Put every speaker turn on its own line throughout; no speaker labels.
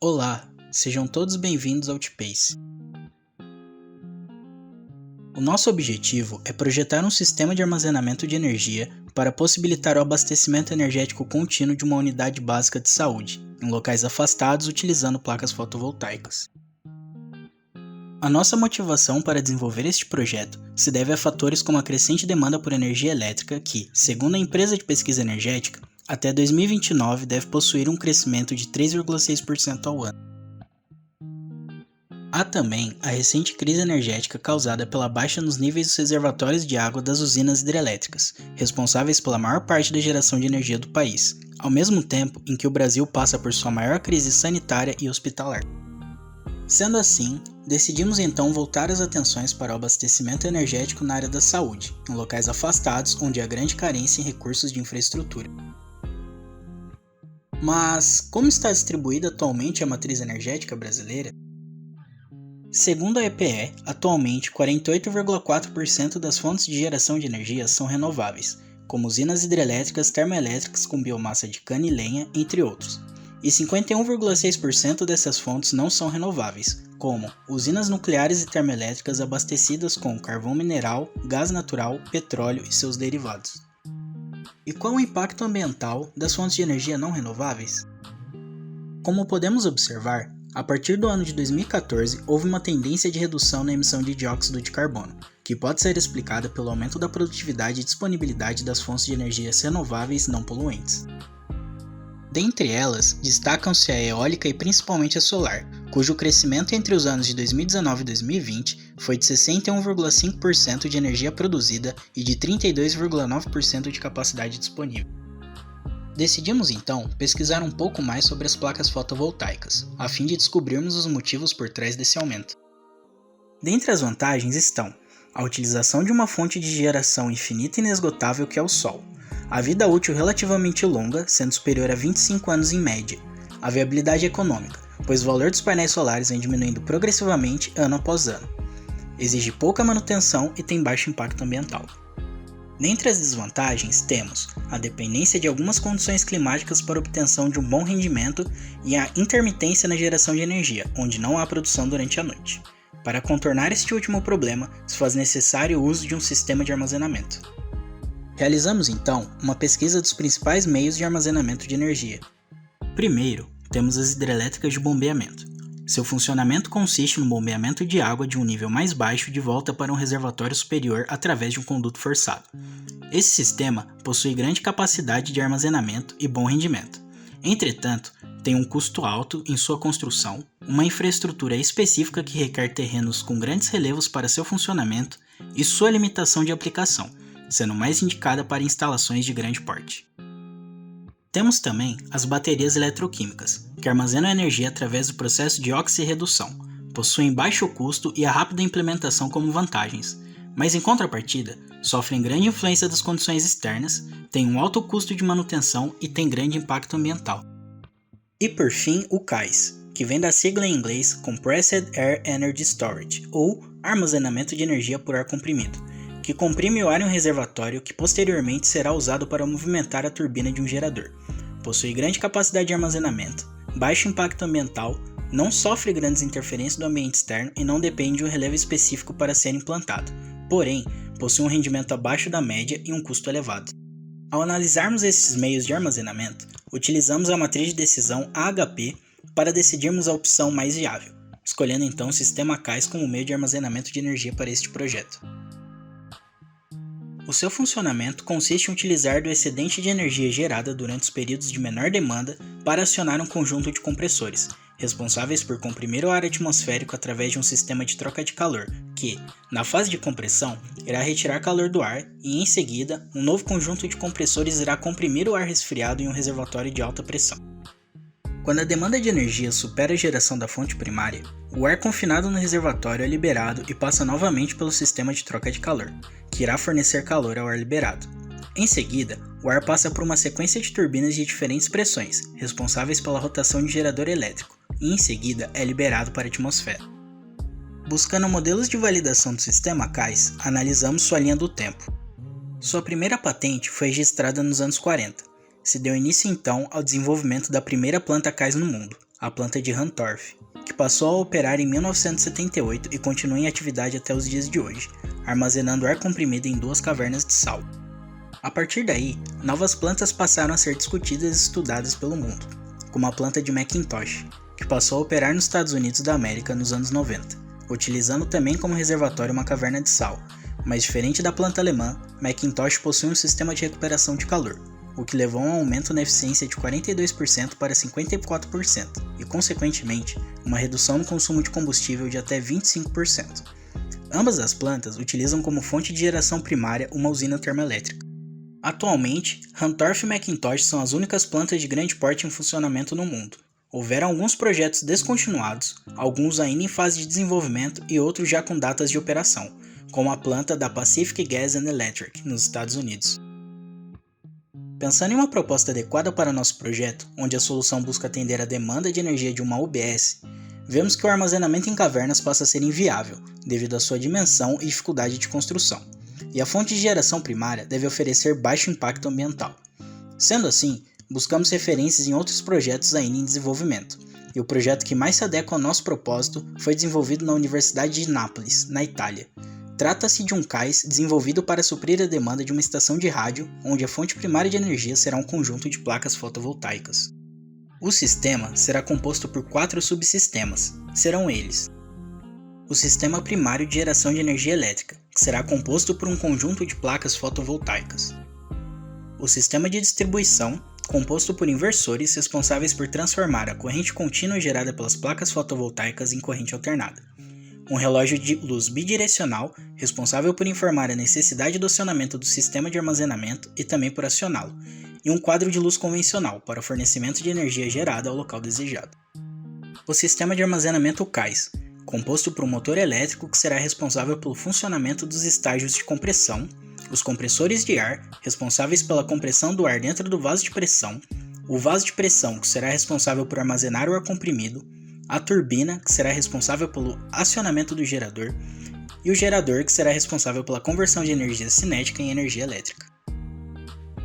Olá, sejam todos bem-vindos ao T-Pace. O nosso objetivo é projetar um sistema de armazenamento de energia para possibilitar o abastecimento energético contínuo de uma unidade básica de saúde, em locais afastados utilizando placas fotovoltaicas. A nossa motivação para desenvolver este projeto se deve a fatores como a crescente demanda por energia elétrica que, segundo a empresa de pesquisa energética, até 2029 deve possuir um crescimento de 3,6% ao ano. Há também a recente crise energética causada pela baixa nos níveis dos reservatórios de água das usinas hidrelétricas, responsáveis pela maior parte da geração de energia do país, ao mesmo tempo em que o Brasil passa por sua maior crise sanitária e hospitalar. Sendo assim, decidimos então voltar as atenções para o abastecimento energético na área da saúde, em locais afastados onde há grande carência em recursos de infraestrutura. Mas como está distribuída atualmente a matriz energética brasileira? Segundo a EPE, atualmente 48,4% das fontes de geração de energia são renováveis, como usinas hidrelétricas, termoelétricas com biomassa de cana e lenha, entre outros. E 51,6% dessas fontes não são renováveis, como usinas nucleares e termoelétricas abastecidas com carvão mineral, gás natural, petróleo e seus derivados. E qual o impacto ambiental das fontes de energia não renováveis? Como podemos observar, a partir do ano de 2014 houve uma tendência de redução na emissão de dióxido de carbono, que pode ser explicada pelo aumento da produtividade e disponibilidade das fontes de energias renováveis não poluentes. Dentre elas, destacam-se a eólica e principalmente a solar, cujo crescimento entre os anos de 2019 e 2020 foi de 61,5% de energia produzida e de 32,9% de capacidade disponível. Decidimos então pesquisar um pouco mais sobre as placas fotovoltaicas, a fim de descobrirmos os motivos por trás desse aumento. Dentre as vantagens estão a utilização de uma fonte de geração infinita e inesgotável que é o Sol, a vida útil relativamente longa, sendo superior a 25 anos em média, a viabilidade econômica, pois o valor dos painéis solares vem diminuindo progressivamente ano após ano, exige pouca manutenção e tem baixo impacto ambiental. Dentre as desvantagens temos a dependência de algumas condições climáticas para obtenção de um bom rendimento e a intermitência na geração de energia, onde não há produção durante a noite. Para contornar este último problema, se faz necessário o uso de um sistema de armazenamento. Realizamos então uma pesquisa dos principais meios de armazenamento de energia. Primeiro, temos as hidrelétricas de bombeamento. Seu funcionamento consiste no bombeamento de água de um nível mais baixo de volta para um reservatório superior através de um conduto forçado. Esse sistema possui grande capacidade de armazenamento e bom rendimento. Entretanto, tem um custo alto em sua construção, uma infraestrutura específica que requer terrenos com grandes relevos para seu funcionamento e sua limitação de aplicação, sendo mais indicada para instalações de grande porte. Temos também as baterias eletroquímicas, que armazenam energia através do processo de oxirredução, possuem baixo custo e a rápida implementação como vantagens, mas em contrapartida, sofrem grande influência das condições externas, têm um alto custo de manutenção e têm grande impacto ambiental. E por fim, o CAIS, que vem da sigla em inglês Compressed Air Energy Storage, ou armazenamento de energia por ar comprimido, que comprime o ar em um reservatório que posteriormente será usado para movimentar a turbina de um gerador. Possui grande capacidade de armazenamento, baixo impacto ambiental, não sofre grandes interferências do ambiente externo e não depende de um relevo específico para ser implantado, porém, possui um rendimento abaixo da média e um custo elevado. Ao analisarmos esses meios de armazenamento, utilizamos a matriz de decisão AHP para decidirmos a opção mais viável, escolhendo então o sistema CAIS como meio de armazenamento de energia para este projeto. O seu funcionamento consiste em utilizar do excedente de energia gerada durante os períodos de menor demanda para acionar um conjunto de compressores, responsáveis por comprimir o ar atmosférico através de um sistema de troca de calor, que, na fase de compressão, irá retirar calor do ar e, em seguida, um novo conjunto de compressores irá comprimir o ar resfriado em um reservatório de alta pressão. Quando a demanda de energia supera a geração da fonte primária, o ar confinado no reservatório é liberado e passa novamente pelo sistema de troca de calor, que irá fornecer calor ao ar liberado. Em seguida, o ar passa por uma sequência de turbinas de diferentes pressões, responsáveis pela rotação de gerador elétrico, e em seguida é liberado para a atmosfera. Buscando modelos de validação do sistema CAIS, analisamos sua linha do tempo. Sua primeira patente foi registrada nos anos 40. Se deu início então ao desenvolvimento da primeira planta CAIS no mundo, a planta de Hantorf, que passou a operar em 1978 e continua em atividade até os dias de hoje, armazenando ar comprimido em 2 cavernas de sal. A partir daí, novas plantas passaram a ser discutidas e estudadas pelo mundo, como a planta de Macintosh, que passou a operar nos Estados Unidos da América nos anos 90, utilizando também como reservatório uma caverna de sal, mas diferente da planta alemã, Macintosh possui um sistema de recuperação de calor, o que levou a um aumento na eficiência de 42% para 54% e, consequentemente, uma redução no consumo de combustível de até 25%. Ambas as plantas utilizam como fonte de geração primária uma usina termoelétrica. Atualmente, Hantorf e Macintosh são as únicas plantas de grande porte em funcionamento no mundo. Houveram alguns projetos descontinuados, alguns ainda em fase de desenvolvimento e outros já com datas de operação, como a planta da Pacific Gas and Electric, nos Estados Unidos. Pensando em uma proposta adequada para nosso projeto, onde a solução busca atender à demanda de energia de uma UBS, vemos que o armazenamento em cavernas passa a ser inviável, devido à sua dimensão e dificuldade de construção, e a fonte de geração primária deve oferecer baixo impacto ambiental. Sendo assim, buscamos referências em outros projetos ainda em desenvolvimento, e o projeto que mais se adequa ao nosso propósito foi desenvolvido na Universidade de Nápoles, na Itália. Trata-se de um cais desenvolvido para suprir a demanda de uma estação de rádio, onde a fonte primária de energia será um conjunto de placas fotovoltaicas. O sistema será composto por 4 subsistemas, serão eles: o sistema primário de geração de energia elétrica, que será composto por um conjunto de placas fotovoltaicas; o sistema de distribuição, composto por inversores responsáveis por transformar a corrente contínua gerada pelas placas fotovoltaicas em corrente alternada; um relógio de luz bidirecional, responsável por informar a necessidade do acionamento do sistema de armazenamento e também por acioná-lo, e um quadro de luz convencional para o fornecimento de energia gerada ao local desejado. O sistema de armazenamento cais, composto por um motor elétrico que será responsável pelo funcionamento dos estágios de compressão, os compressores de ar, responsáveis pela compressão do ar dentro do vaso de pressão, o vaso de pressão, que será responsável por armazenar o ar comprimido, a turbina, que será responsável pelo acionamento do gerador, e o gerador, que será responsável pela conversão de energia cinética em energia elétrica.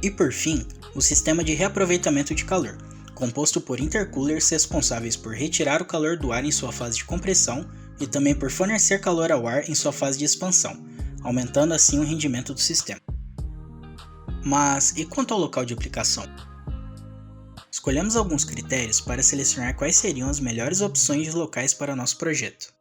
E por fim, o sistema de reaproveitamento de calor, composto por intercoolers responsáveis por retirar o calor do ar em sua fase de compressão e também por fornecer calor ao ar em sua fase de expansão, aumentando assim o rendimento do sistema. Mas e quanto ao local de aplicação? Escolhemos alguns critérios para selecionar quais seriam as melhores opções de locais para nosso projeto.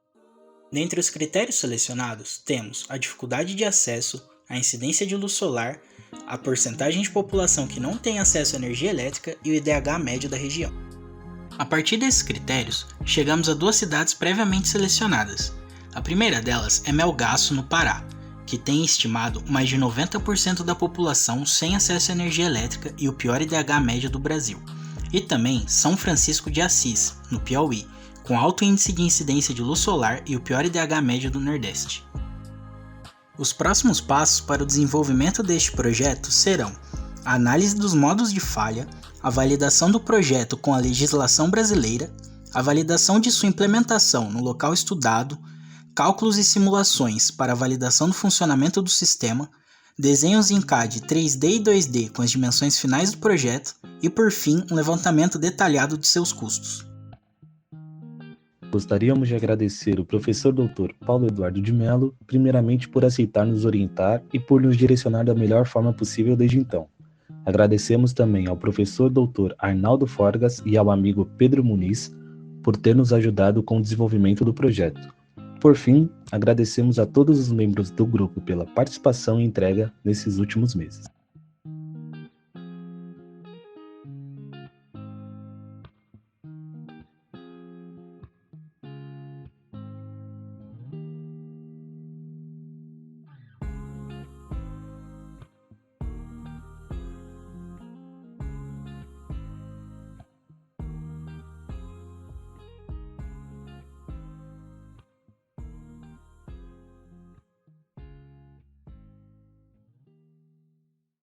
Dentre os critérios selecionados, temos a dificuldade de acesso, a incidência de luz solar, a porcentagem de população que não tem acesso à energia elétrica e o IDH médio da região. A partir desses critérios, chegamos a 2 cidades previamente selecionadas. A primeira delas é Melgaço, no Pará, que tem estimado mais de 90% da população sem acesso à energia elétrica e o pior IDH médio do Brasil. E também São Francisco de Assis, no Piauí, com alto índice de incidência de luz solar e o pior IDH médio do Nordeste. Os próximos passos para o desenvolvimento deste projeto serão a análise dos modos de falha, a validação do projeto com a legislação brasileira, a validação de sua implementação no local estudado, cálculos e simulações para a validação do funcionamento do sistema, desenhos em CAD 3D e 2D com as dimensões finais do projeto e, por fim, um levantamento detalhado de seus custos.
Gostaríamos de agradecer o professor Dr. Paulo Eduardo de Mello, primeiramente por aceitar nos orientar e por nos direcionar da melhor forma possível desde então. Agradecemos também ao professor Dr. Arnaldo Forgas e ao amigo Pedro Muniz por ter nos ajudado com o desenvolvimento do projeto. Por fim, agradecemos a todos os membros do grupo pela participação e entrega nesses últimos meses.